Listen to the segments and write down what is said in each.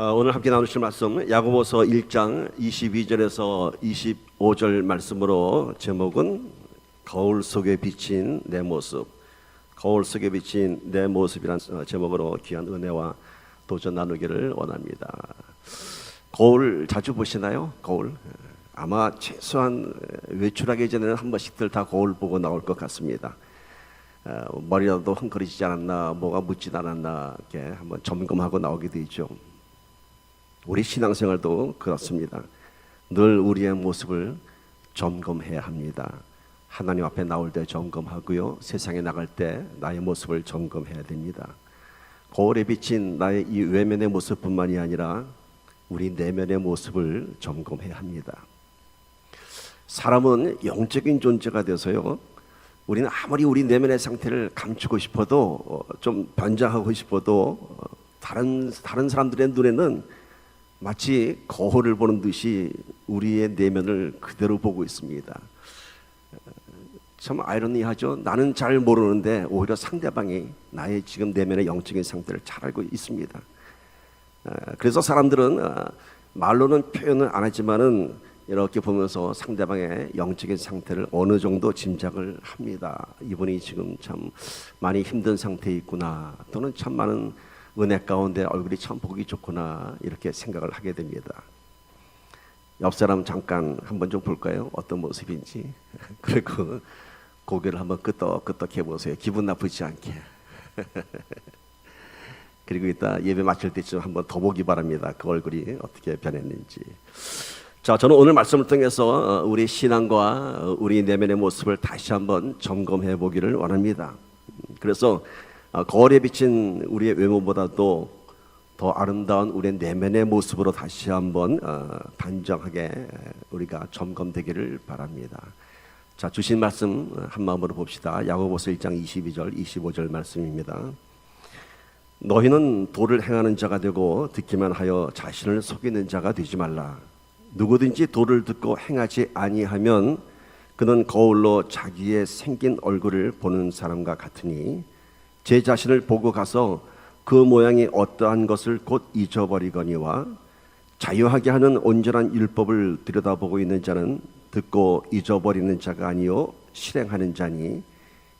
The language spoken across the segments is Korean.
오늘 함께 나누실 말씀 야고보서 1장 22절에서 25절 말씀으로 제목은 거울 속에 비친 내 모습, 거울 속에 비친 내 모습이란 제목으로 귀한 은혜와 도전 나누기를 원합니다. 거울 자주 보시나요? 거울 아마 최소한 외출하기 전에는 한 번씩들 다 거울 보고 나올 것 같습니다. 머리라도 헝클어지지 않았나, 뭐가 묻지 않았나 이렇게 한번 점검하고 나오게 되죠. 우리 신앙생활도 그렇습니다. 늘 우리의 모습을 점검해야 합니다. 하나님 앞에 나올 때 점검하고요, 세상에 나갈 때 나의 모습을 점검해야 됩니다. 거울에 비친 나의 이 외면의 모습뿐만이 아니라 우리 내면의 모습을 점검해야 합니다. 사람은 영적인 존재가 돼서요, 우리는 아무리 우리 내면의 상태를 감추고 싶어도 좀 변장하고 싶어도 다른 사람들의 눈에는 마치 거울을 보는 듯이 우리의 내면을 그대로 보고 있습니다. 참 아이러니하죠. 나는 잘 모르는데 오히려 상대방이 나의 지금 내면의 영적인 상태를 잘 알고 있습니다. 그래서 사람들은 말로는 표현을 안 하지만은 이렇게 보면서 상대방의 영적인 상태를 어느 정도 짐작을 합니다. 이분이 지금 참 많이 힘든 상태에 있구나, 또는 참 많은 은혜 가운데 얼굴이 참 보기 좋구나, 이렇게 생각을 하게 됩니다. 옆 사람 잠깐 한번 좀 볼까요? 어떤 모습인지. 그리고 고개를 한번 끄덕끄덕 해보세요. 기분 나쁘지 않게. 그리고 이따 예배 마칠 때쯤 한번 더 보기 바랍니다. 그 얼굴이 어떻게 변했는지. 자, 저는 오늘 말씀을 통해서 우리 신앙과 우리 내면의 모습을 다시 한번 점검해 보기를 원합니다. 그래서 거울에 비친 우리의 외모보다도 더 아름다운 우리의 내면의 모습으로 다시 한번 단정하게 우리가 점검되기를 바랍니다. 자, 주신 말씀 한 마음으로 봅시다. 야고보서 1장 22절 25절 말씀입니다. 너희는 도를 행하는 자가 되고 듣기만 하여 자신을 속이는 자가 되지 말라. 누구든지 도를 듣고 행하지 아니하면 그는 거울로 자기의 생긴 얼굴을 보는 사람과 같으니 제 자신을 보고 가서 그 모양이 어떠한 것을 곧 잊어버리거니와 자유하게 하는 온전한 율법을 들여다보고 있는 자는 듣고 잊어버리는 자가 아니요 실행하는 자니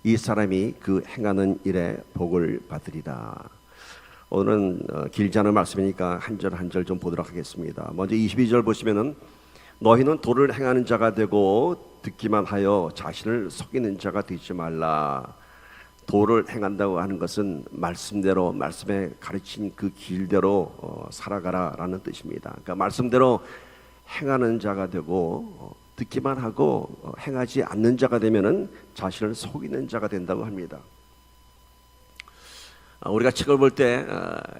이 사람이 그 행하는 일에 복을 받으리라. 오늘은 길지 않은 말씀이니까 한 절 한 절 좀 보도록 하겠습니다. 먼저 22절 보시면은 너희는 도를 행하는 자가 되고 듣기만 하여 자신을 속이는 자가 되지 말라. 도를 행한다고 하는 것은 말씀대로, 말씀에 가르친 그 길대로 살아가라라는 뜻입니다. 그러니까 말씀대로 행하는 자가 되고 듣기만 하고 행하지 않는 자가 되면은 자신을 속이는 자가 된다고 합니다. 우리가 책을 볼 때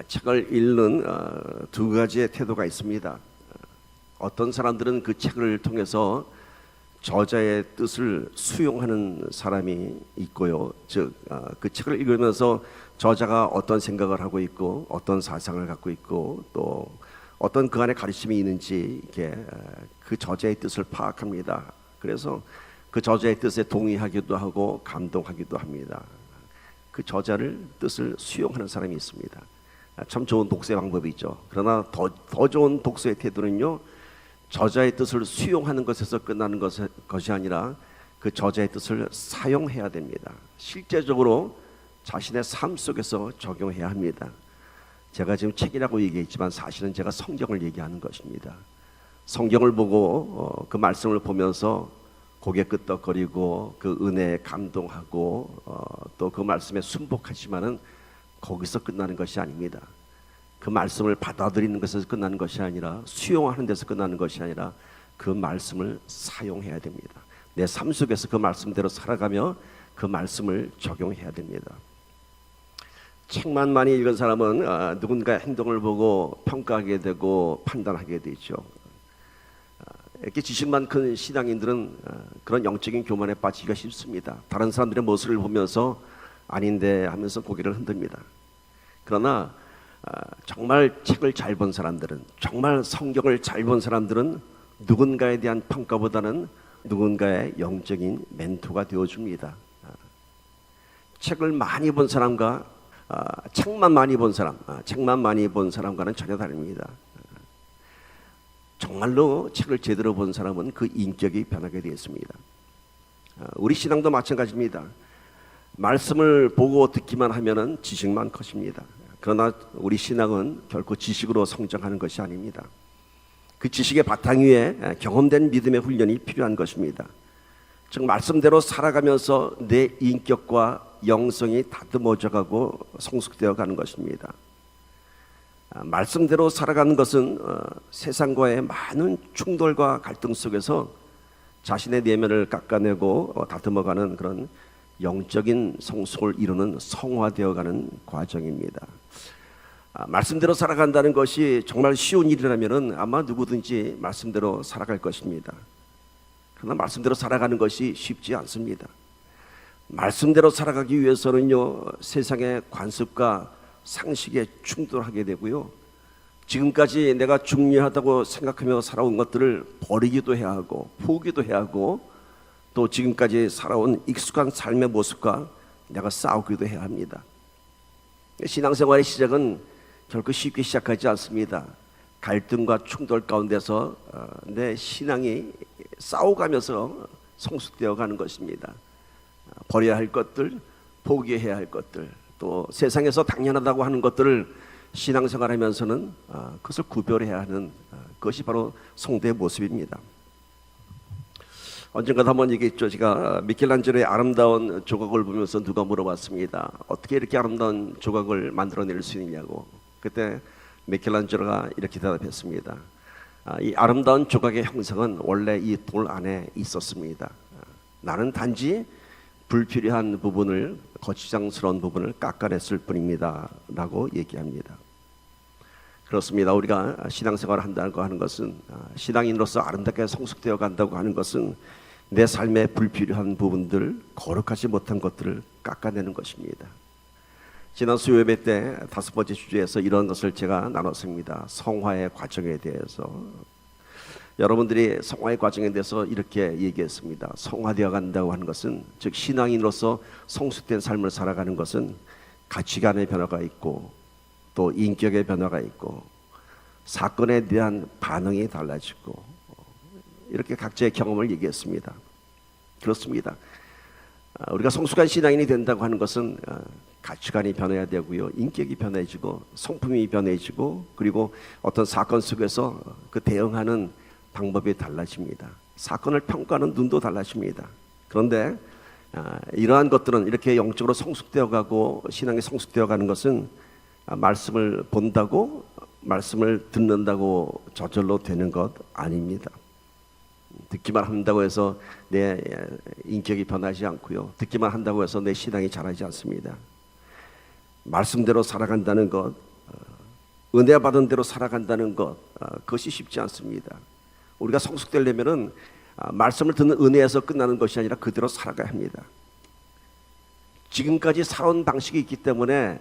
책을 읽는 두 가지의 태도가 있습니다. 어떤 사람들은 그 책을 통해서 저자의 뜻을 수용하는 사람이 있고요. 즉, 그 책을 읽으면서 저자가 어떤 생각을 하고 있고 어떤 사상을 갖고 있고 또 어떤 그 안에 가르침이 있는지 이렇게 그 저자의 뜻을 파악합니다. 그래서 그 저자의 뜻에 동의하기도 하고 감동하기도 합니다. 그 저자를 뜻을 수용하는 사람이 있습니다. 참 좋은 독서의 방법이죠. 그러나 더 좋은 독서의 태도는요, 저자의 뜻을 수용하는 것에서 끝나는 것이 아니라 그 저자의 뜻을 사용해야 됩니다. 실제적으로 자신의 삶 속에서 적용해야 합니다. 제가 지금 책이라고 얘기했지만 사실은 제가 성경을 얘기하는 것입니다. 성경을 보고 그 말씀을 보면서 고개 끄덕거리고 그 은혜에 감동하고 또 그 말씀에 순복하지만은 거기서 끝나는 것이 아닙니다. 그 말씀을 받아들이는 것에서 끝나는 것이 아니라, 수용하는 데서 끝나는 것이 아니라 그 말씀을 사용해야 됩니다. 내 삶 속에서 그 말씀대로 살아가며 그 말씀을 적용해야 됩니다. 책만 많이 읽은 사람은 누군가의 행동을 보고 평가하게 되고 판단하게 되죠. 이렇게 지식만 큰 신앙인들은 그런 영적인 교만에 빠지기가 쉽습니다. 다른 사람들의 모습을 보면서 아닌데 하면서 고개를 흔듭니다. 그러나 정말 책을 잘 본 사람들은, 정말 성경을 잘 본 사람들은 누군가에 대한 평가보다는 누군가의 영적인 멘토가 되어줍니다. 책을 많이 본 사람과 책만 많이 본 사람, 책만 많이 본 사람과는 전혀 다릅니다. 정말로 책을 제대로 본 사람은 그 인격이 변하게 되었습니다. 우리 신앙도 마찬가지입니다. 말씀을 보고 듣기만 하면은 지식만 컷입니다. 그러나 우리 신앙은 결코 지식으로 성장하는 것이 아닙니다. 그 지식의 바탕 위에 경험된 믿음의 훈련이 필요한 것입니다. 즉 말씀대로 살아가면서 내 인격과 영성이 다듬어져가고 성숙되어 가는 것입니다. 말씀대로 살아가는 것은 세상과의 많은 충돌과 갈등 속에서 자신의 내면을 깎아내고 다듬어가는 그런 영적인 성숙을 이루는 성화되어가는 과정입니다. 말씀대로 살아간다는 것이 정말 쉬운 일이라면 아마 누구든지 말씀대로 살아갈 것입니다. 그러나 말씀대로 살아가는 것이 쉽지 않습니다. 말씀대로 살아가기 위해서는요, 세상의 관습과 상식에 충돌하게 되고요, 지금까지 내가 중요하다고 생각하며 살아온 것들을 버리기도 해야 하고 포기도 해야 하고 또 지금까지 살아온 익숙한 삶의 모습과 내가 싸우기도 해야 합니다. 신앙생활의 시작은 결코 쉽게 시작하지 않습니다. 갈등과 충돌 가운데서 내 신앙이 싸워가면서 성숙되어 가는 것입니다. 버려야 할 것들, 포기해야 할 것들, 또 세상에서 당연하다고 하는 것들을 신앙생활하면서는 그것을 구별해야 하는 그것이 바로 성도의 모습입니다. 언젠가 한번 얘기했죠. 제가 미켈란젤로의 아름다운 조각을 보면서 누가 물어봤습니다. 어떻게 이렇게 아름다운 조각을 만들어낼 수 있냐고. 그때 미켈란젤로가 이렇게 대답했습니다. 이 아름다운 조각의 형상은 원래 이 돌 안에 있었습니다. 나는 단지 불필요한 부분을, 거추장스러운 부분을 깎아냈을 뿐입니다 라고 얘기합니다. 그렇습니다. 우리가 신앙생활을 한다고 하는 것은, 신앙인으로서 아름답게 성숙되어 간다고 하는 것은 내 삶에 불필요한 부분들, 거룩하지 못한 것들을 깎아내는 것입니다. 지난 수요예배 때 5번째 주제에서 이런 것을 제가 나눴습니다. 성화의 과정에 대해서. 여러분들이 성화의 과정에 대해서 이렇게 얘기했습니다. 성화되어 간다고 하는 것은, 즉 신앙인으로서 성숙된 삶을 살아가는 것은 가치관의 변화가 있고 또 인격의 변화가 있고 사건에 대한 반응이 달라지고, 이렇게 각자의 경험을 얘기했습니다. 그렇습니다. 우리가 성숙한 신앙인이 된다고 하는 것은 가치관이 변해야 되고요, 인격이 변해지고 성품이 변해지고, 그리고 어떤 사건 속에서 그 대응하는 방법이 달라집니다. 사건을 평가하는 눈도 달라집니다. 그런데 이러한 것들은, 이렇게 영적으로 성숙되어 가고 신앙이 성숙되어 가는 것은 말씀을 본다고, 말씀을 듣는다고 저절로 되는 것 아닙니다. 듣기만 한다고 해서 내 인격이 변하지 않고요, 듣기만 한다고 해서 내 신앙이 자라지 않습니다. 말씀대로 살아간다는 것, 은혜 받은 대로 살아간다는 것, 그것이 쉽지 않습니다. 우리가 성숙되려면은 말씀을 듣는 은혜에서 끝나는 것이 아니라 그대로 살아가야 합니다. 지금까지 살아온 방식이 있기 때문에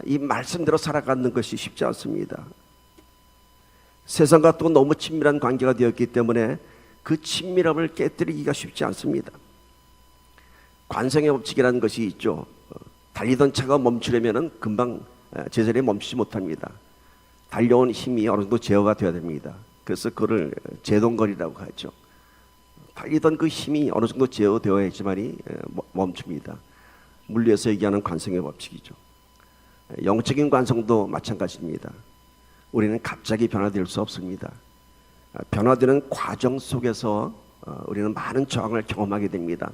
이 말씀대로 살아가는 것이 쉽지 않습니다. 세상과 또 너무 친밀한 관계가 되었기 때문에 그 친밀함을 깨뜨리기가 쉽지 않습니다. 관성의 법칙이라는 것이 있죠. 달리던 차가 멈추려면 금방 제자리에 멈추지 못합니다. 달려온 힘이 어느 정도 제어가 되어야 됩니다. 그래서 그걸 제동거리라고 하죠. 달리던 그 힘이 어느 정도 제어되어야지만이 멈춥니다. 물리에서 얘기하는 관성의 법칙이죠. 영적인 관성도 마찬가지입니다. 우리는 갑자기 변화될 수 없습니다. 변화되는 과정 속에서 우리는 많은 저항을 경험하게 됩니다.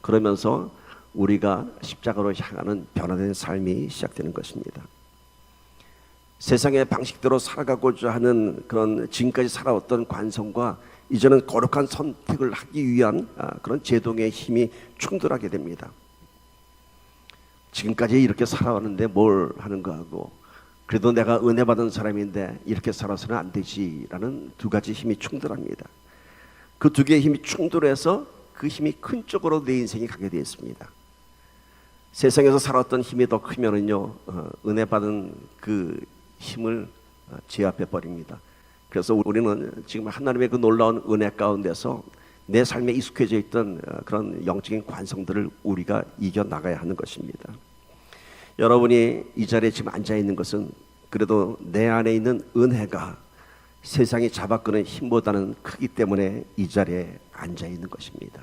그러면서 우리가 십자가로 향하는 변화된 삶이 시작되는 것입니다. 세상의 방식대로 살아가고자 하는 그런 지금까지 살아왔던 관성과 이제는 거룩한 선택을 하기 위한 그런 제동의 힘이 충돌하게 됩니다. 지금까지 이렇게 살아왔는데 뭘 하는가 하고, 그래도 내가 은혜 받은 사람인데 이렇게 살아서는 안 되지라는 두 가지 힘이 충돌합니다. 그 두 개의 힘이 충돌해서 그 힘이 큰 쪽으로 내 인생이 가게 되어 있습니다. 세상에서 살았던 힘이 더 크면은요, 은혜 받은 그 힘을 제압해 버립니다. 그래서 우리는 지금 하나님의 그 놀라운 은혜 가운데서 내 삶에 익숙해져 있던 그런 영적인 관성들을 우리가 이겨 나가야 하는 것입니다. 여러분이 이 자리에 지금 앉아 있는 것은 그래도 내 안에 있는 은혜가 세상이 잡아끄는 힘보다는 크기 때문에 이 자리에 앉아 있는 것입니다.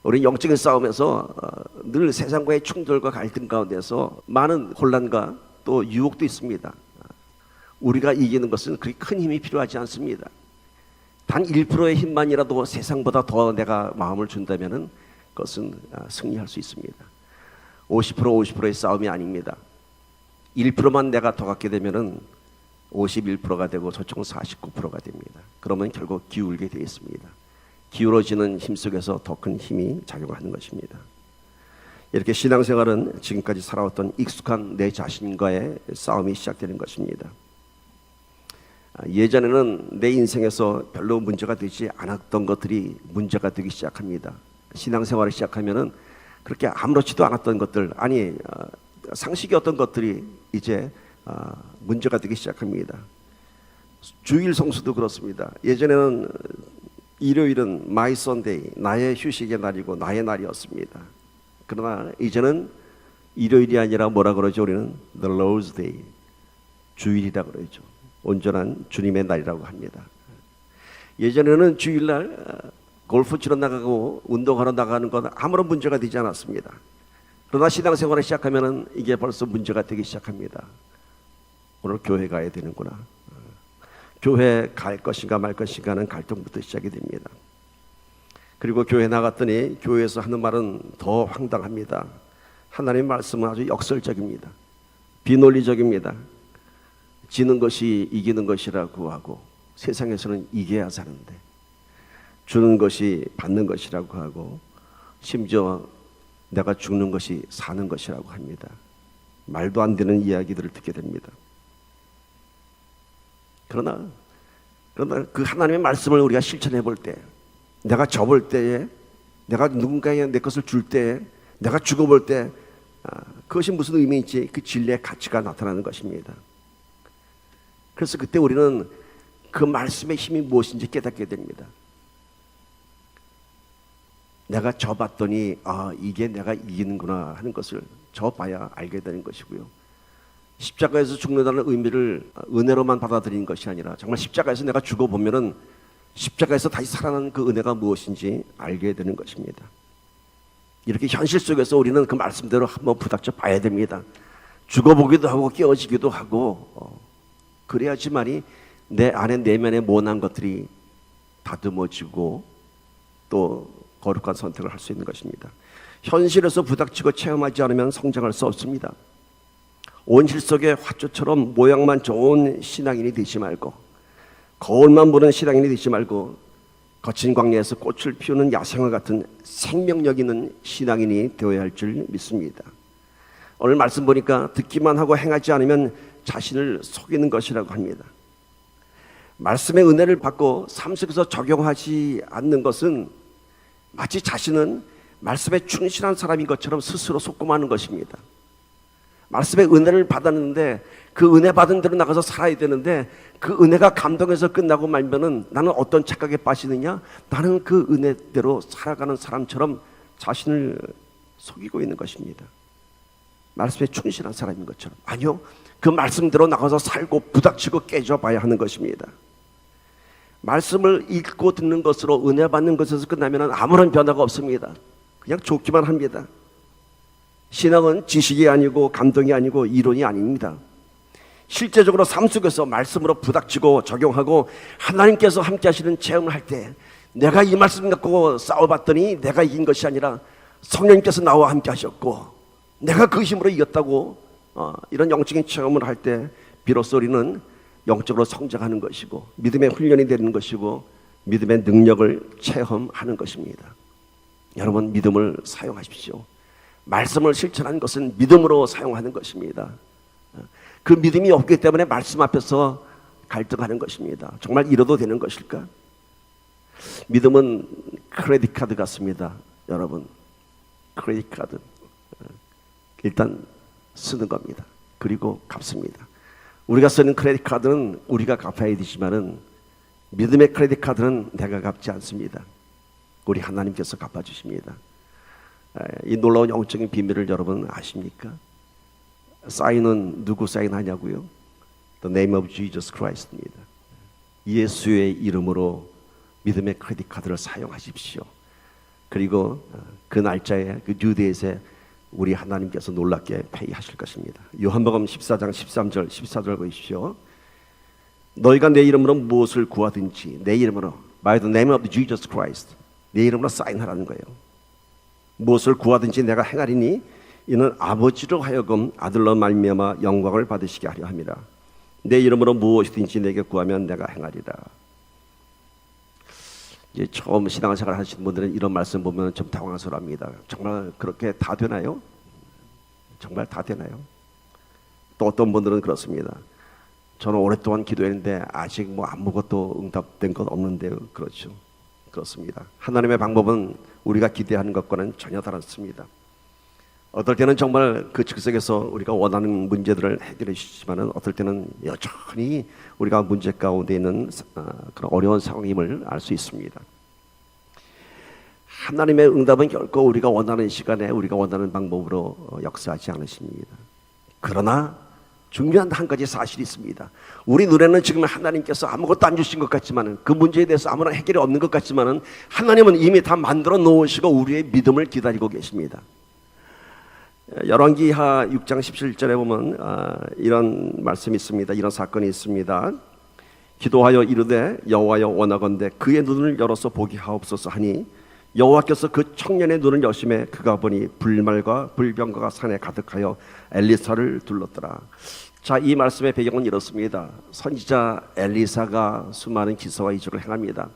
우리 영적인 싸움에서 늘 세상과의 충돌과 갈등 가운데서 많은 혼란과 또 유혹도 있습니다. 우리가 이기는 것은 그리 큰 힘이 필요하지 않습니다. 단 1%의 힘만이라도 세상보다 더 내가 마음을 준다면 그것은 승리할 수 있습니다. 50% 50%의 싸움이 아닙니다. 1%만 내가 더 갖게 되면 51%가 되고 저쪽은 49%가 됩니다. 그러면 결국 기울게 되어 있습니다. 기울어지는 힘 속에서 더 큰 힘이 작용하는 것입니다. 이렇게 신앙생활은 지금까지 살아왔던 익숙한 내 자신과의 싸움이 시작되는 것입니다. 예전에는 내 인생에서 별로 문제가 되지 않았던 것들이 문제가 되기 시작합니다. 신앙생활을 시작하면은 그렇게 아무렇지도 않았던 것들, 상식이었던 것들이 이제 문제가 되기 시작합니다. 주일 성수도 그렇습니다. 예전에는 일요일은 마이 선데이, 나의 휴식의 날이고 나의 날이었습니다. 그러나 이제는 일요일이 아니라 뭐라 그러죠? 우리는 the Lord's day, 주일이라 그러죠. 온전한 주님의 날이라고 합니다. 예전에는 주일날 골프 치러 나가고 운동하러 나가는 건 아무런 문제가 되지 않았습니다. 그러나 신앙생활을 시작하면 이게 벌써 문제가 되기 시작합니다. 오늘 교회 가야 되는구나. 교회 갈 것인가 말 것인가는 갈등부터 시작이 됩니다. 그리고 교회 나갔더니 교회에서 하는 말은 더 황당합니다. 하나님의 말씀은 아주 역설적입니다. 비논리적입니다. 지는 것이 이기는 것이라고 하고 세상에서는 이겨야 사는데 주는 것이 받는 것이라고 하고 심지어 내가 죽는 것이 사는 것이라고 합니다. 말도 안 되는 이야기들을 듣게 됩니다. 그러나 그 하나님의 말씀을 우리가 실천해 볼 때, 내가 접을 때에, 내가 누군가에게 내 것을 줄 때에, 내가 죽어볼 때 그것이 무슨 의미인지 그 진리의 가치가 나타나는 것입니다. 그래서 그때 우리는 그 말씀의 힘이 무엇인지 깨닫게 됩니다. 내가 져봤더니 이게 내가 이기는구나 하는 것을 져봐야 알게 되는 것이고요. 십자가에서 죽는다는 의미를 은혜로만 받아들이는 것이 아니라 정말 십자가에서 내가 죽어보면은 십자가에서 다시 살아나는 그 은혜가 무엇인지 알게 되는 것입니다. 이렇게 현실 속에서 우리는 그 말씀대로 한번 부닥쳐 봐야 됩니다. 죽어보기도 하고 깨어지기도 하고 그래야지만이 내 안에 내면의 모난 것들이 다듬어지고 또 거룩한 선택을 할 수 있는 것입니다. 현실에서 부닥치고 체험하지 않으면 성장할 수 없습니다. 온실 속의 화초처럼 모양만 좋은 신앙인이 되지 말고, 거울만 보는 신앙인이 되지 말고, 거친 광야에서 꽃을 피우는 야생화 같은 생명력 있는 신앙인이 되어야 할 줄 믿습니다. 오늘 말씀 보니까 듣기만 하고 행하지 않으면 자신을 속이는 것이라고 합니다. 말씀의 은혜를 받고 삶 속에서 적용하지 않는 것은 마치 자신은 말씀에 충실한 사람인 것처럼 스스로 속고마는 것입니다. 말씀의 은혜를 받았는데 그 은혜 받은 대로 나가서 살아야 되는데 그 은혜가 감동해서 끝나고 말면은 나는 어떤 착각에 빠지느냐? 나는 그 은혜대로 살아가는 사람처럼 자신을 속이고 있는 것입니다. 말씀에 충실한 사람인 것처럼. 아니요, 그 말씀대로 나가서 살고 부닥치고 깨져봐야 하는 것입니다. 말씀을 읽고 듣는 것으로 은혜 받는 것에서 끝나면 아무런 변화가 없습니다. 그냥 좋기만 합니다. 신앙은 지식이 아니고 감동이 아니고 이론이 아닙니다. 실제적으로 삶 속에서 말씀으로 부닥치고 적용하고 하나님께서 함께 하시는 체험을 할 때 내가 이 말씀 갖고 싸워봤더니 내가 이긴 것이 아니라 성령님께서 나와 함께 하셨고 내가 그 힘으로 이겼다고 이런 영적인 체험을 할 때 비로소 우리는 영적으로 성장하는 것이고 믿음의 훈련이 되는 것이고 믿음의 능력을 체험하는 것입니다. 여러분, 믿음을 사용하십시오. 말씀을 실천하는 것은 믿음으로 사용하는 것입니다. 그 믿음이 없기 때문에 말씀 앞에서 갈등하는 것입니다. 정말 이뤄도 되는 것일까? 믿음은 크레딧 카드 같습니다. 여러분, 크레딧 카드 일단 쓰는 겁니다. 그리고 갚습니다. 우리가 쓰는 크레딧 카드는 우리가 갚아야 되지만은 믿음의 크레딧 카드는 내가 갚지 않습니다. 우리 하나님께서 갚아주십니다. 이 놀라운 영적인 비밀을 여러분 아십니까? 사인은 누구 사인하냐고요? The name of Jesus Christ입니다. 예수의 이름으로 믿음의 크레딧 카드를 사용하십시오. 그리고 그 날짜에 그 뉴데이에 우리 하나님께서 놀랍게 페이하실 것입니다. 요한복음 14장 13절 14절 보십시오. 너희가 내 이름으로 무엇을 구하든지 내 이름으로 by the name of Jesus Christ 내 이름으로 사인하라는 거예요. 무엇을 구하든지 내가 행하리니 이는 아버지로 하여금 아들로 말미암아 영광을 받으시게 하려 함이라. 내 이름으로 무엇이든지 내게 구하면 내가 행하리라. 이제 처음 신앙생활 하시는 분들은 이런 말씀 보면 좀 당황스러워합니다. 정말 그렇게 다 되나요? 정말 다 되나요? 또 어떤 분들은 그렇습니다. 저는 오랫동안 기도했는데 아직 뭐 아무것도 응답된 것 없는데요. 그렇죠. 그렇습니다. 하나님의 방법은 우리가 기대하는 것과는 전혀 다릅니다. 어떨 때는 정말 그 즉석에서 우리가 원하는 문제들을 해결해 주시지만은 어떨 때는 여전히 우리가 문제 가운데 있는 그런 어려운 상황임을 알 수 있습니다. 하나님의 응답은 결코 우리가 원하는 시간에 우리가 원하는 방법으로 역사하지 않으십니다. 그러나 중요한 한 가지 사실이 있습니다. 우리 눈에는 지금 하나님께서 아무것도 안 주신 것 같지만은 그 문제에 대해서 아무런 해결이 없는 것 같지만은 하나님은 이미 다 만들어 놓으시고 우리의 믿음을 기다리고 계십니다. 열왕기하 6장 17절에 보면 이런 말씀이 있습니다. 이런 사건이 있습니다. 기도하여 이르되 여호와여 원하건대 그의 눈을 열어서 보게 하옵소서 하니 여호와께서 그 청년의 눈을 여심해 그가 보니 불말과 불병거가 산에 가득하여 엘리사를 둘렀더라. 자, 이 말씀의 배경은 이렇습니다. 선지자 엘리사가 수많은 기사와 이적을 행합니다.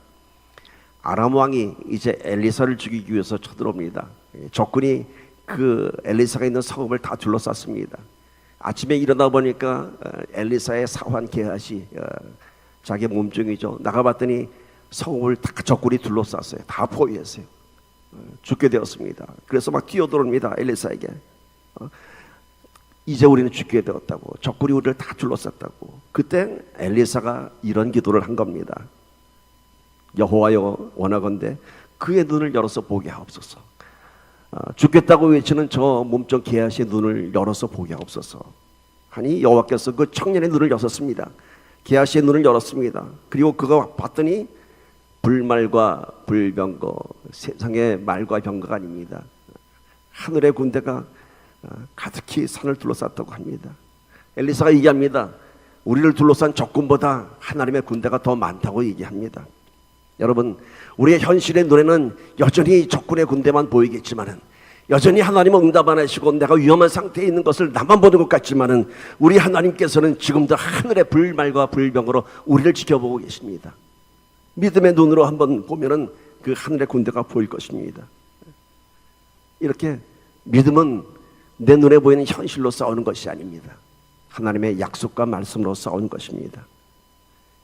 아람 왕이 이제 엘리사를 죽이기 위해서 쳐들어옵니다. 적군이 그 엘리사가 있는 성읍을 다 둘러쌌습니다. 아침에 일어나 보니까 엘리사의 사환 게하시 자기 몸종이죠. 나가봤더니 성읍을 다 적군이 둘러쌌어요. 다 포위했어요. 죽게 되었습니다. 그래서 막 뛰어들어옵니다. 엘리사에게 이제 우리는 죽게 되었다고, 적군이 우리를 다 둘러쌌다고. 그때 엘리사가 이런 기도를 한 겁니다. 여호와여 원하건대 그의 눈을 열어서 보게 하옵소서. 죽겠다고 외치는 저 몸종 게하시의 눈을 열어서 보게 하옵소서 하니 여호와께서 그 청년의 눈을 여셨습니다. 게하시의 눈을 열었습니다. 그리고 그가 봤더니 불말과 불병거, 세상의 말과 병거가 아닙니다. 하늘의 군대가 가득히 산을 둘러쌌다고 합니다. 엘리사가 얘기합니다. 우리를 둘러싼 적군보다 하나님의 군대가 더 많다고 얘기합니다. 여러분, 우리의 현실의 눈에는 여전히 적군의 군대만 보이겠지만은, 여전히 하나님은 응답 안 하시고 내가 위험한 상태에 있는 것을 나만 보는 것 같지만은 우리 하나님께서는 지금도 하늘의 불말과 불병으로 우리를 지켜보고 계십니다. 믿음의 눈으로 한번 보면은 그 하늘의 군대가 보일 것입니다. 이렇게 믿음은 내 눈에 보이는 현실로 싸우는 것이 아닙니다. 하나님의 약속과 말씀으로 싸우는 것입니다.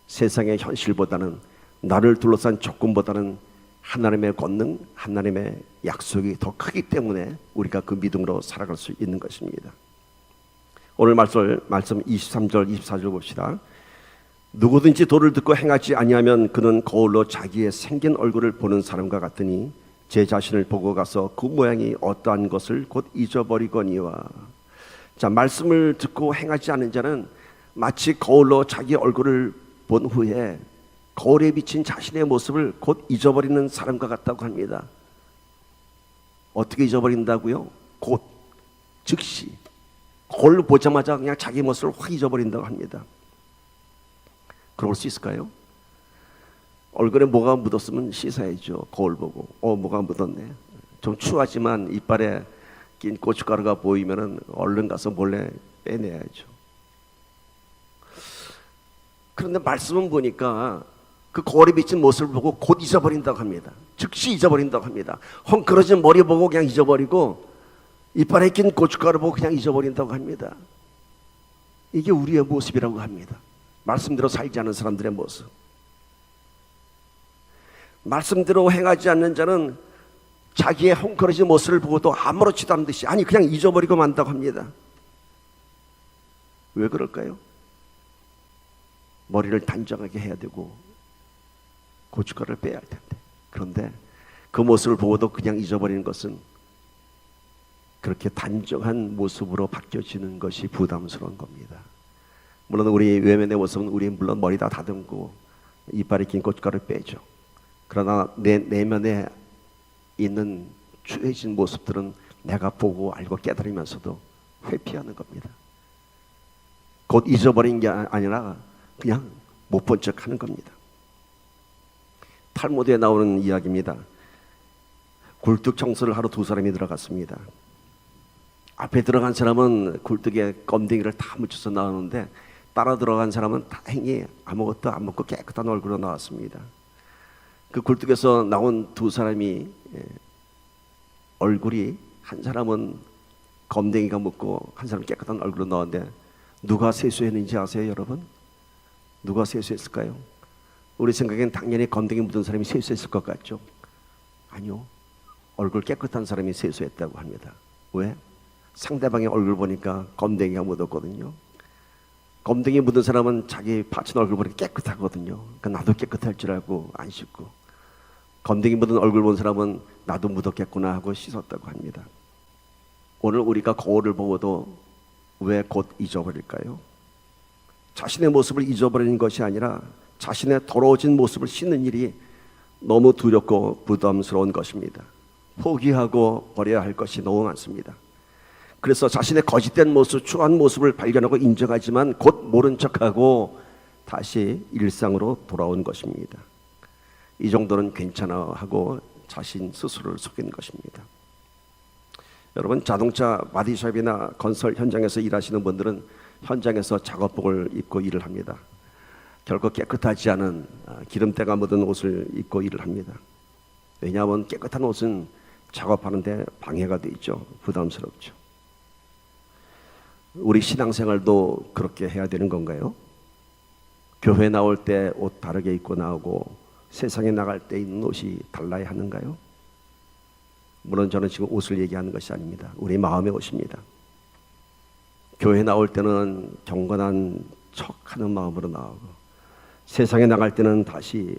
세상의 현실보다는, 나를 둘러싼 적군보다는 하나님의 권능, 하나님의 약속이 더 크기 때문에 우리가 그 믿음으로 살아갈 수 있는 것입니다. 오늘 말씀 23절 24절 봅시다. 누구든지 도를 듣고 행하지 아니하면 그는 거울로 자기의 생긴 얼굴을 보는 사람과 같으니 제 자신을 보고 가서 그 모양이 어떠한 것을 곧 잊어버리거니와. 자, 말씀을 듣고 행하지 않는 자는 마치 거울로 자기 얼굴을 본 후에 거울에 비친 자신의 모습을 곧 잊어버리는 사람과 같다고 합니다. 어떻게 잊어버린다고요? 곧, 즉시 거울을 보자마자 그냥 자기 모습을 확 잊어버린다고 합니다. 그럴 수 있을까요? 얼굴에 뭐가 묻었으면 씻어야죠. 거울 보고 뭐가 묻었네. 좀 추하지만 이빨에 낀 고춧가루가 보이면은 얼른 가서 몰래 빼내야죠. 그런데 말씀은 보니까 그 거울에 비친 모습을 보고 곧 잊어버린다고 합니다. 즉시 잊어버린다고 합니다. 헝클어진 머리 보고 그냥 잊어버리고 이빨에 낀 고춧가루 보고 그냥 잊어버린다고 합니다. 이게 우리의 모습이라고 합니다. 말씀대로 살지 않은 사람들의 모습. 말씀대로 행하지 않는 자는 자기의 헝클어진 모습을 보고도 아무렇지도 않은 듯이, 아니 그냥 잊어버리고 만다고 합니다. 왜 그럴까요? 머리를 단정하게 해야 되고 고춧가루를 빼야 할 텐데, 그런데 그 모습을 보고도 그냥 잊어버리는 것은 그렇게 단정한 모습으로 바뀌어지는 것이 부담스러운 겁니다. 물론 우리 외면의 모습은 우리 물론 머리 다 다듬고 이빨이 긴 고춧가루 빼죠. 그러나 내 내면에 있는 추해진 모습들은 내가 보고 알고 깨달으면서도 회피하는 겁니다. 곧 잊어버린 게 아니라 그냥 못 본 척 하는 겁니다. 탈무드에 나오는 이야기입니다. 굴뚝 청소를 하러 두 사람이 들어갔습니다. 앞에 들어간 사람은 굴뚝에 검댕이를 다 묻혀서 나오는데 따라 들어간 사람은 다행히 아무것도 안 먹고 깨끗한 얼굴로 나왔습니다. 그 굴뚝에서 나온 두 사람이 얼굴이 한 사람은 검댕이가 묻고 한 사람은 깨끗한 얼굴로 나왔는데 누가 세수했는지 아세요, 여러분? 누가 세수했을까요? 우리 생각엔 당연히 검댕이 묻은 사람이 세수했을 것 같죠? 아니요. 얼굴 깨끗한 사람이 세수했다고 합니다. 왜? 상대방의 얼굴 보니까 검댕이가 묻었거든요. 검댕이 묻은 사람은 자기 받친 얼굴 보니까 깨끗하거든요. 그러니까 나도 깨끗할 줄 알고 안 씻고, 검댕이 묻은 얼굴 본 사람은 나도 묻었겠구나 하고 씻었다고 합니다. 오늘 우리가 거울을 보고도 왜 곧 잊어버릴까요? 자신의 모습을 잊어버리는 것이 아니라 자신의 더러워진 모습을 씻는 일이 너무 두렵고 부담스러운 것입니다. 포기하고 버려야 할 것이 너무 많습니다. 그래서 자신의 거짓된 모습, 추한 모습을 발견하고 인정하지만 곧 모른 척하고 다시 일상으로 돌아온 것입니다. 이 정도는 괜찮아 하고 자신 스스로를 속이는 것입니다. 여러분, 자동차 바디샵이나 건설 현장에서 일하시는 분들은 현장에서 작업복을 입고 일을 합니다. 결코 깨끗하지 않은 기름때가 묻은 옷을 입고 일을 합니다. 왜냐하면 깨끗한 옷은 작업하는데 방해가 되죠. 부담스럽죠. 우리 신앙생활도 그렇게 해야 되는 건가요? 교회 나올 때 옷 다르게 입고 나오고 세상에 나갈 때 입는 옷이 달라야 하는가요? 물론 저는 지금 옷을 얘기하는 것이 아닙니다. 우리 마음의 옷입니다. 교회 나올 때는 경건한 척하는 마음으로 나오고 세상에 나갈 때는 다시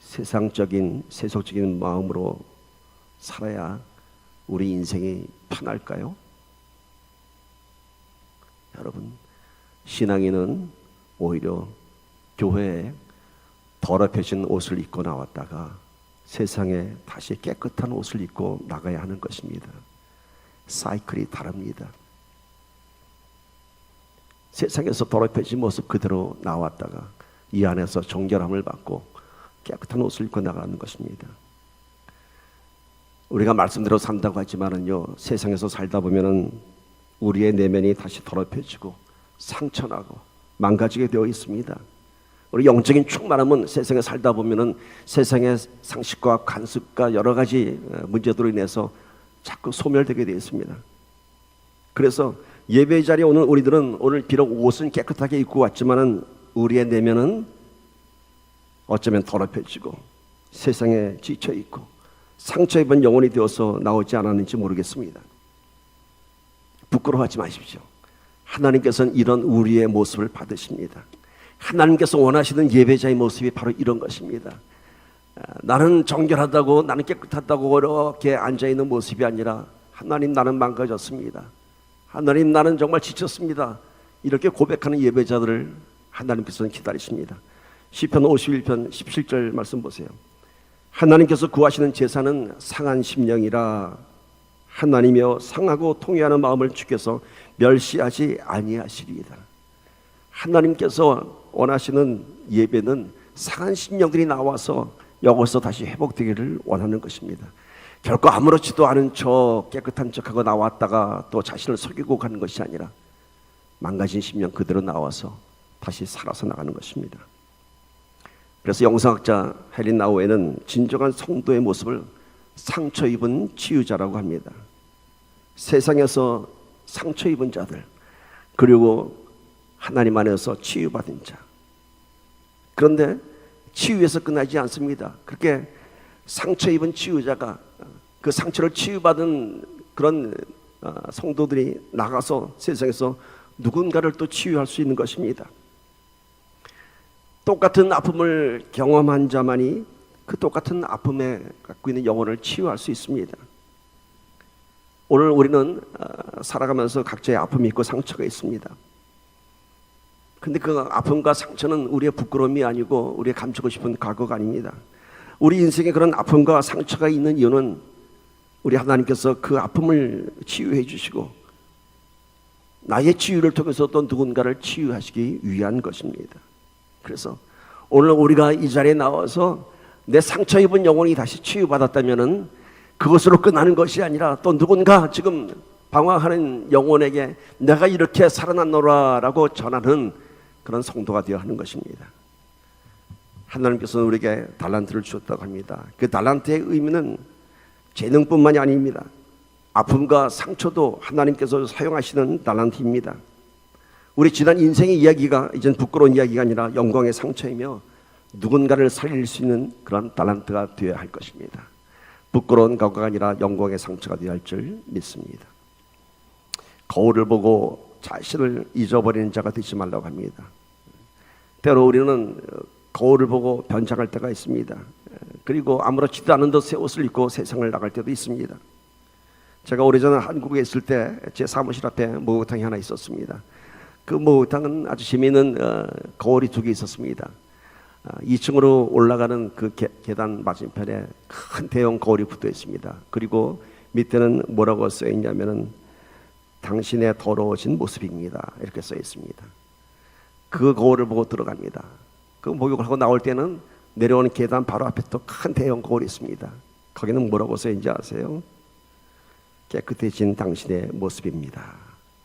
세상적인 세속적인 마음으로 살아야 우리 인생이 편할까요? 여러분, 신앙인은 오히려 교회에 더럽혀진 옷을 입고 나왔다가 세상에 다시 깨끗한 옷을 입고 나가야 하는 것입니다. 사이클이 다릅니다. 세상에서 더럽혀진 모습 그대로 나왔다가 이 안에서 정결함을 받고 깨끗한 옷을 입고 나가는 것입니다. 우리가 말씀대로 산다고 하지만은요, 세상에서 살다 보면은 우리의 내면이 다시 더럽혀지고 상처나고 망가지게 되어 있습니다. 우리 영적인 충만함은 세상에 살다 보면은 세상의 상식과 관습과 여러 가지 문제들로 인해서 자꾸 소멸되게 되어 있습니다. 그래서 예배 자리에 오는 우리들은 오늘 비록 옷은 깨끗하게 입고 왔지만은 우리의 내면은 어쩌면 더럽혀지고 세상에 지쳐 있고 상처 입은 영혼이 되어서 나오지 않았는지 모르겠습니다. 부끄러워하지 마십시오. 하나님께서는 이런 우리의 모습을 받으십니다. 하나님께서 원하시는 예배자의 모습이 바로 이런 것입니다. 나는 정결하다고, 나는 깨끗하다고 이렇게 앉아있는 모습이 아니라 하나님, 나는 망가졌습니다. 하나님, 나는 정말 지쳤습니다. 이렇게 고백하는 예배자들을 하나님께서는 기다리십니다. 시편 51편 17절 말씀 보세요. 하나님께서 구하시는 제사는 상한 심령이라 하나님이여 상하고 통회하는 마음을 주께서 멸시하지 아니하시리이다. 하나님께서 원하시는 예배는 상한 심령들이 나와서 여기서 다시 회복되기를 원하는 것입니다. 결코 아무렇지도 않은 척 깨끗한 척하고 나왔다가 또 자신을 속이고 가는 것이 아니라 망가진 심령 그대로 나와서 다시 살아서 나가는 것입니다. 그래서 영성학자 헬린 나우에는 진정한 성도의 모습을 상처 입은 치유자라고 합니다. 세상에서 상처 입은 자들, 그리고 하나님 안에서 치유받은 자. 그런데 치유에서 끝나지 않습니다. 그렇게 상처 입은 치유자가 그 상처를 치유받은 그런 성도들이 나가서 세상에서 누군가를 또 치유할 수 있는 것입니다. 똑같은 아픔을 경험한 자만이 그 똑같은 아픔에 갖고 있는 영혼을 치유할 수 있습니다. 오늘 우리는 살아가면서 각자의 아픔이 있고 상처가 있습니다. 근데 그 아픔과 상처는 우리의 부끄러움이 아니고 우리의 감추고 싶은 과거가 아닙니다. 우리 인생에 그런 아픔과 상처가 있는 이유는 우리 하나님께서 그 아픔을 치유해 주시고 나의 치유를 통해서 또 누군가를 치유하시기 위한 것입니다. 그래서 오늘 우리가 이 자리에 나와서 내 상처 입은 영혼이 다시 치유받았다면은 그것으로 끝나는 것이 아니라 또 누군가 지금 방황하는 영혼에게 내가 이렇게 살아났노라라고 전하는 그런 성도가 되어야 하는 것입니다. 하나님께서는 우리에게 달란트를 주셨다고 합니다. 그 달란트의 의미는 재능뿐만이 아닙니다. 아픔과 상처도 하나님께서 사용하시는 달란트입니다. 우리 지난 인생의 이야기가 이젠 부끄러운 이야기가 아니라 영광의 상처이며 누군가를 살릴 수 있는 그런 달란트가 되어야 할 것입니다. 부끄러운 과거가 아니라 영광의 상처가 되어야 할 줄 믿습니다. 거울을 보고 자신을 잊어버리는 자가 되지 말라고 합니다. 때로 우리는 거울을 보고 변장할 때가 있습니다. 그리고 아무렇지도 않은 듯 새 옷을 입고 세상을 나갈 때도 있습니다. 제가 오래전에 한국에 있을 때 제 사무실 앞에 목욕탕이 하나 있었습니다. 그 목욕탕은 아주 재미있는 거울이 2개 있었습니다. 2층으로 올라가는 그 계단 맞은편에 큰 대형 거울이 붙어 있습니다. 그리고 밑에는 뭐라고 써 있냐면은 당신의 더러워진 모습입니다. 이렇게 써 있습니다. 그 거울을 보고 들어갑니다. 그 목욕을 하고 나올 때는 내려오는 계단 바로 앞에 또 큰 대형 거울이 있습니다. 거기는 뭐라고 써 있는지 아세요? 깨끗해진 당신의 모습입니다.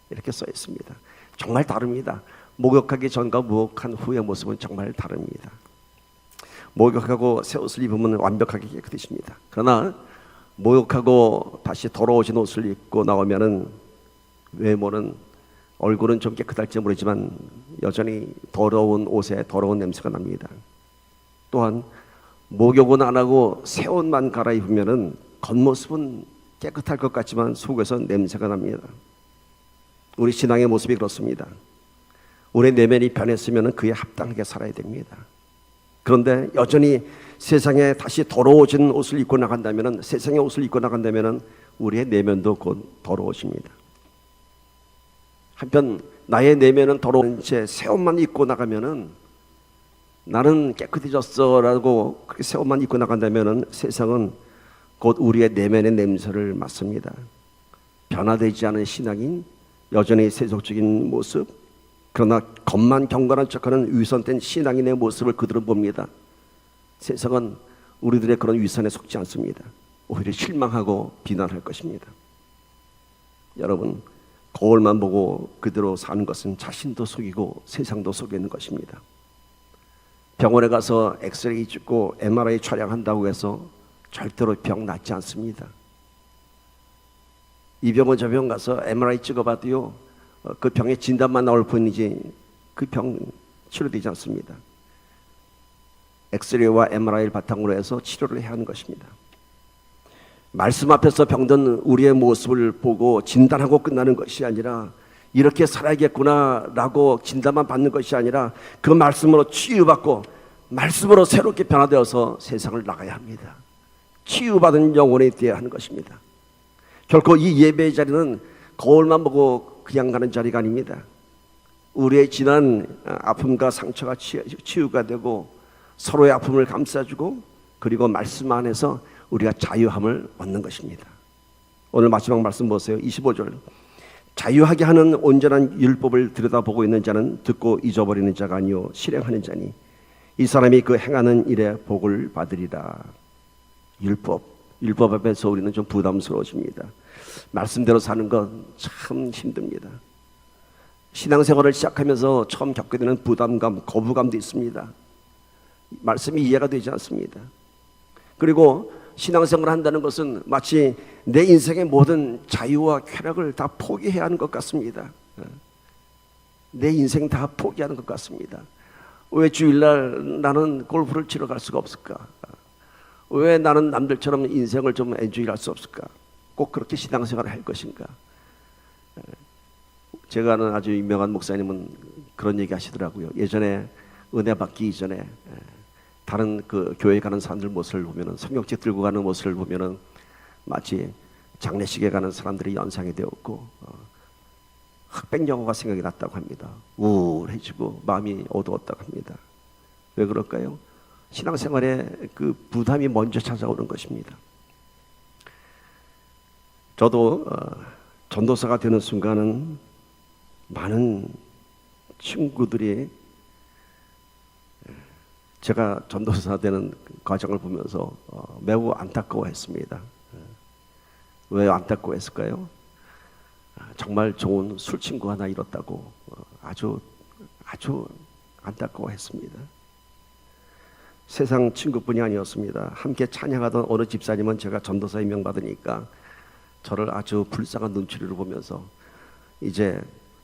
이렇게 써 있습니다. 정말 다릅니다. 목욕하기 전과 목욕한 후의 모습은 정말 다릅니다. 목욕하고 새 옷을 입으면 완벽하게 깨끗해집니다. 그러나 목욕하고 다시 더러워진 옷을 입고 나오면은 외모는 얼굴은 좀 깨끗할지 모르지만 여전히 더러운 옷에 더러운 냄새가 납니다. 또한 목욕은 안 하고 새 옷만 갈아입으면은 겉모습은 깨끗할 것 같지만 속에서 냄새가 납니다. 우리 신앙의 모습이 그렇습니다. 우리 내면이 변했으면 그에 합당하게 살아야 됩니다. 그런데 여전히 세상에 다시 더러워진 옷을 입고 나간다면, 세상의 옷을 입고 나간다면 우리의 내면도 곧 더러워집니다. 한편 나의 내면은 더러운 채 새 옷만 입고 나가면은 나는 깨끗해졌어라고 그렇게 새 옷만 입고 나간다면은 세상은 곧 우리의 내면의 냄새를 맡습니다. 변화되지 않은 신앙인, 여전히 세속적인 모습, 그러나 겉만 경건한 척하는 위선된 신앙인의 모습을 그들은 봅니다. 세상은 우리들의 그런 위선에 속지 않습니다. 오히려 실망하고 비난할 것입니다. 여러분, 거울만 보고 그대로 사는 것은 자신도 속이고 세상도 속이는 것입니다. 병원에 가서 엑스레이 찍고 MRI 촬영한다고 해서 절대로 병 낫지 않습니다. 이 병원 저 병원 가서 MRI 찍어봐도요, 그 병의 진단만 나올 뿐이지 그 병 치료되지 않습니다. 엑스레이와 MRI를 바탕으로 해서 치료를 해야 하는 것입니다. 말씀 앞에서 병든 우리의 모습을 보고 진단하고 끝나는 것이 아니라 이렇게 살아야겠구나라고 진단만 받는 것이 아니라 그 말씀으로 치유받고 말씀으로 새롭게 변화되어서 세상을 나가야 합니다. 치유받은 영혼이 되어야 하는 것입니다. 결코 이 예배의 자리는 거울만 보고 그냥 가는 자리가 아닙니다. 우리의 지난 아픔과 상처가 치유가 되고 서로의 아픔을 감싸주고 그리고 말씀 안에서 우리가 자유함을 얻는 것입니다. 오늘 마지막 말씀 보세요. 25절. 자유하게 하는 온전한 율법을 들여다보고 있는 자는 듣고 잊어버리는 자가 아니요 실행하는 자니 이 사람이 그 행하는 일에 복을 받으리라. 율법 앞에서 우리는 좀 부담스러워집니다. 말씀대로 사는 건 참 힘듭니다. 신앙생활을 시작하면서 처음 겪게 되는 부담감, 거부감도 있습니다. 말씀이 이해가 되지 않습니다. 그리고 신앙생활을 한다는 것은 마치 내 인생의 모든 자유와 쾌락을 다 포기해야 하는 것 같습니다. 내 인생 다 포기하는 것 같습니다. 왜 주일날 나는 골프를 치러 갈 수가 없을까? 왜 나는 남들처럼 인생을 좀 엔조이 할 수 없을까? 꼭 그렇게 신앙생활을 할 것인가? 제가 아는 아주 유명한 목사님은 그런 얘기 하시더라고요. 예전에 은혜 받기 이전에 다른 그 교회 가는 사람들 모습을 보면은 성경책 들고 가는 모습을 보면은 마치 장례식에 가는 사람들이 연상이 되었고 흑백 영화가 생각이 났다고 합니다. 우울해지고 마음이 어두웠다고 합니다. 왜 그럴까요? 신앙생활에 그 부담이 먼저 찾아오는 것입니다. 저도 전도사가 되는 순간은 많은 친구들이 제가 전도사 되는 과정을 보면서 매우 안타까워했습니다. 왜 안타까워했을까요? 정말 좋은 술 친구 하나 잃었다고 아주 안타까워했습니다. 세상 친구뿐이 아니었습니다. 함께 찬양하던 어느 집사님은 제가 전도사 임명받으니까 저를 아주 불쌍한 눈초리로 보면서 이제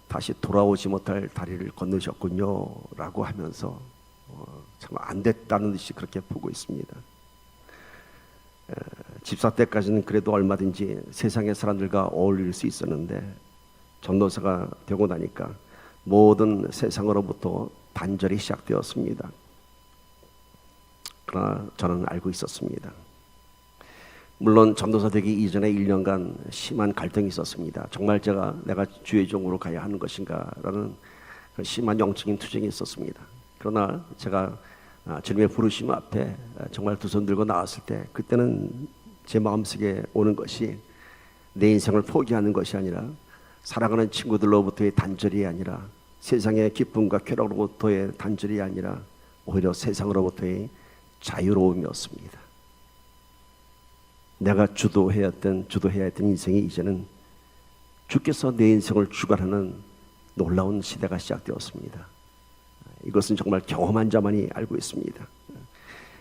다시 돌아오지 못할 다리를 건너셨군요 라고 하면서 참 안 됐다는 듯이 그렇게 보고 있습니다. 집사 때까지는 그래도 얼마든지 세상의 사람들과 어울릴 수 있었는데 전도사가 되고 나니까 모든 세상으로부터 단절이 시작되었습니다. 그러나 저는 알고 있었습니다. 물론 전도사 되기 이전에 1년간 심한 갈등이 있었습니다. 정말 내가 주의 종으로 가야 하는 것인가라는 심한 영적인 투쟁이 있었습니다. 그러나 제가 주님의 부르심 앞에 정말 두 손 들고 나왔을 때 그때는 제 마음속에 오는 것이 내 인생을 포기하는 것이 아니라 사랑하는 친구들로부터의 단절이 아니라 세상의 기쁨과 쾌락으로부터의 단절이 아니라 오히려 세상으로부터의 자유로움이었습니다. 내가 주도해야 했던 인생이 이제는 주께서 내 인생을 주관하는 놀라운 시대가 시작되었습니다. 이것은 정말 경험한 자만이 알고 있습니다.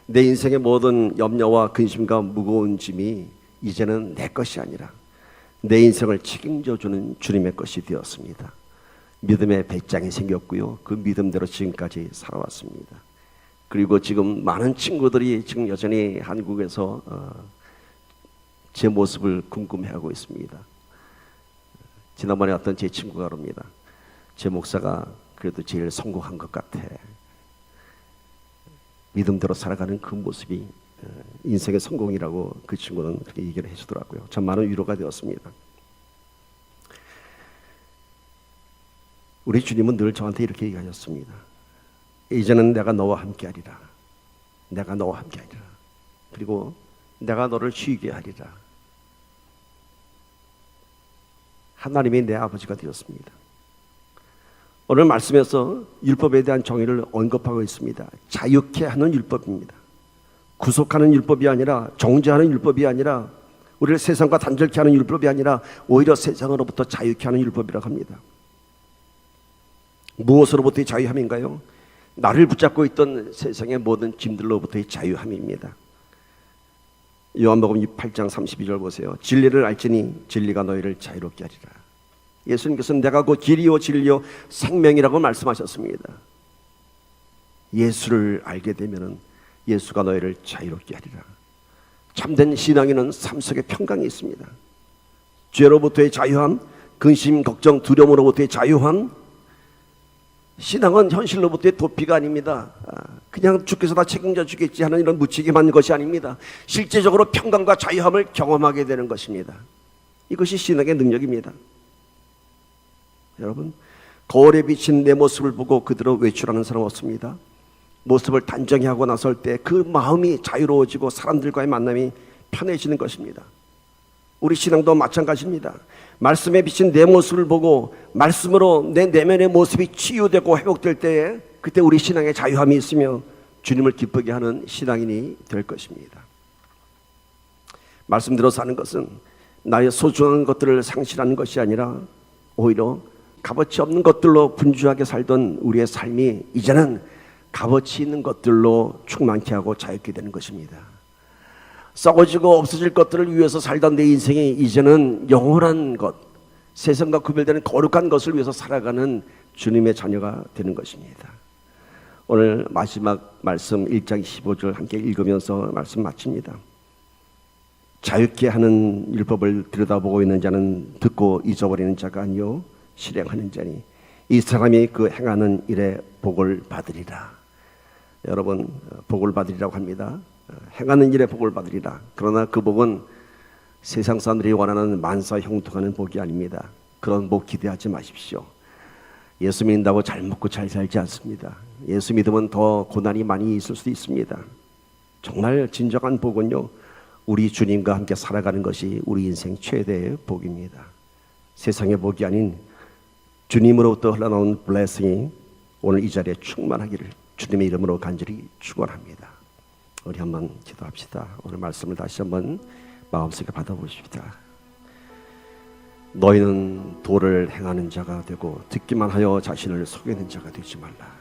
내 인생의 모든 염려와 근심과 무거운 짐이 이제는 내 것이 아니라 내 인생을 책임져 주는 주님의 것이 되었습니다. 믿음의 배짱이 생겼고요. 그 믿음대로 지금까지 살아왔습니다. 그리고 지금 많은 친구들이 지금 여전히 한국에서 제 모습을 궁금해하고 있습니다. 지난번에 어떤 제 친구가 그럽니다. 제 목사가 그래도 제일 성공한 것 같아. 믿음대로 살아가는 그 모습이 인생의 성공이라고 그 친구는 그렇게 얘기를 해주더라고요. 참 많은 위로가 되었습니다. 우리 주님은 늘 저한테 이렇게 얘기하셨습니다. 이제는 내가 너와 함께하리라. 내가 너와 함께하리라. 그리고 내가 너를 쉬게 하리라. 하나님이 내 아버지가 되었습니다. 오늘 말씀에서 율법에 대한 정의를 언급하고 있습니다. 자유케 하는 율법입니다. 구속하는 율법이 아니라, 정죄하는 율법이 아니라, 우리를 세상과 단절케 하는 율법이 아니라 오히려 세상으로부터 자유케 하는 율법이라고 합니다. 무엇으로부터의 자유함인가요? 나를 붙잡고 있던 세상의 모든 짐들로부터의 자유함입니다. 요한복음 8장 32절 보세요. 진리를 알지니 진리가 너희를 자유롭게 하리라. 예수님께서는 내가 곧 길이요 진리요 생명이라고 말씀하셨습니다. 예수를 알게 되면 예수가 너희를 자유롭게 하리라. 참된 신앙에는 삶 속에 평강이 있습니다. 죄로부터의 자유함, 근심, 걱정, 두려움으로부터의 자유함. 신앙은 현실로부터의 도피가 아닙니다. 그냥 주께서 다 책임져 주겠지 하는 이런 무책임한 것이 아닙니다. 실제적으로 평강과 자유함을 경험하게 되는 것입니다. 이것이 신앙의 능력입니다. 여러분, 거울에 비친 내 모습을 보고 그대로 외출하는 사람 없습니다. 모습을 단정히 하고 나설 때 그 마음이 자유로워지고 사람들과의 만남이 편해지는 것입니다. 우리 신앙도 마찬가지입니다. 말씀에 비친 내 모습을 보고 말씀으로 내 내면의 모습이 치유되고 회복될 때에 그때 우리 신앙의 자유함이 있으며 주님을 기쁘게 하는 신앙인이 될 것입니다. 말씀대로 사는 것은 나의 소중한 것들을 상실하는 것이 아니라 오히려 값어치 없는 것들로 분주하게 살던 우리의 삶이 이제는 값어치 있는 것들로 충만케 하고 자유케 되는 것입니다. 썩어지고 없어질 것들을 위해서 살던 내 인생이 이제는 영원한 것, 세상과 구별되는 거룩한 것을 위해서 살아가는 주님의 자녀가 되는 것입니다. 오늘 마지막 말씀 1장 15절 함께 읽으면서 말씀 마칩니다. 자유케 하는 율법을 들여다보고 있는 자는 듣고 잊어버리는 자가 아니요 실행하는 자니 이 사람이 그 행하는 일에 복을 받으리라. 여러분, 복을 받으리라고 합니다. 행하는 일에 복을 받으리라. 그러나 그 복은 세상 사람들이 원하는 만사 형통하는 복이 아닙니다. 그런 복 기대하지 마십시오. 예수 믿는다고 잘 먹고 잘 살지 않습니다. 예수 믿으면 더 고난이 많이 있을 수도 있습니다. 정말 진정한 복은요, 우리 주님과 함께 살아가는 것이 우리 인생 최대의 복입니다. 세상의 복이 아닌 주님으로부터 흘러나온 블레싱이 오늘 이 자리에 충만하기를 주님의 이름으로 간절히 축원합니다. 우리 한번 기도합시다. 오늘 말씀을 다시 한번 마음속에 받아보십시다. 너희는 도를 행하는 자가 되고 듣기만 하여 자신을 속이는 자가 되지 말라.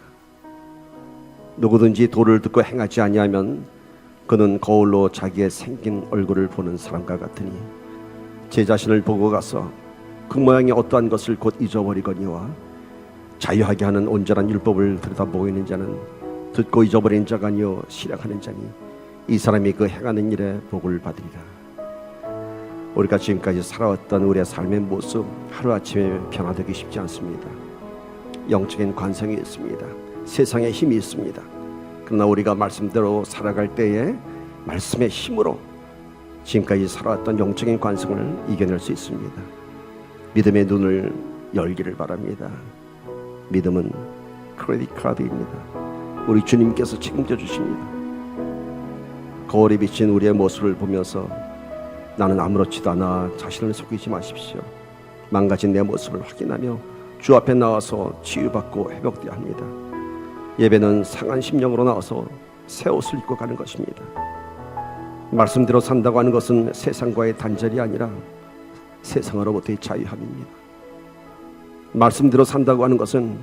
누구든지 도를 듣고 행하지 아니하면 그는 거울로 자기의 생긴 얼굴을 보는 사람과 같으니 제 자신을 보고 가서 그 모양이 어떠한 것을 곧 잊어버리거니와 자유하게 하는 온전한 율법을 들여다보고 있는 자는 듣고 잊어버린 자가 아니요 실행하는 자니 이 사람이 그 행하는 일에 복을 받으리라. 우리가 지금까지 살아왔던 우리의 삶의 모습 하루아침에 변화되기 쉽지 않습니다. 영적인 관성이 있습니다. 세상에 힘이 있습니다. 그러나 우리가 말씀대로 살아갈 때에 말씀의 힘으로 지금까지 살아왔던 영적인 관성을 이겨낼 수 있습니다. 믿음의 눈을 열기를 바랍니다. 믿음은 크레딧 카드입니다. 우리 주님께서 책임져 주십니다. 거울에 비친 우리의 모습을 보면서 나는 아무렇지도 않아 자신을 속이지 마십시오. 망가진 내 모습을 확인하며 주 앞에 나와서 치유받고 회복되어야 합니다. 예배는 상한 심령으로 나와서 새 옷을 입고 가는 것입니다. 말씀대로 산다고 하는 것은 세상과의 단절이 아니라 세상으로부터의 자유함입니다. 말씀대로 산다고 하는 것은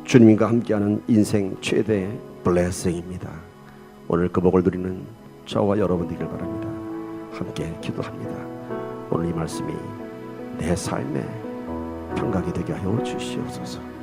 주님과 함께하는 인생 최대의 블레싱입니다. 오늘 그 복을 누리는 저와 여러분 되길 바랍니다. 함께 기도합니다. 오늘 이 말씀이 내 삶의 평강이 되게 하여 주시옵소서.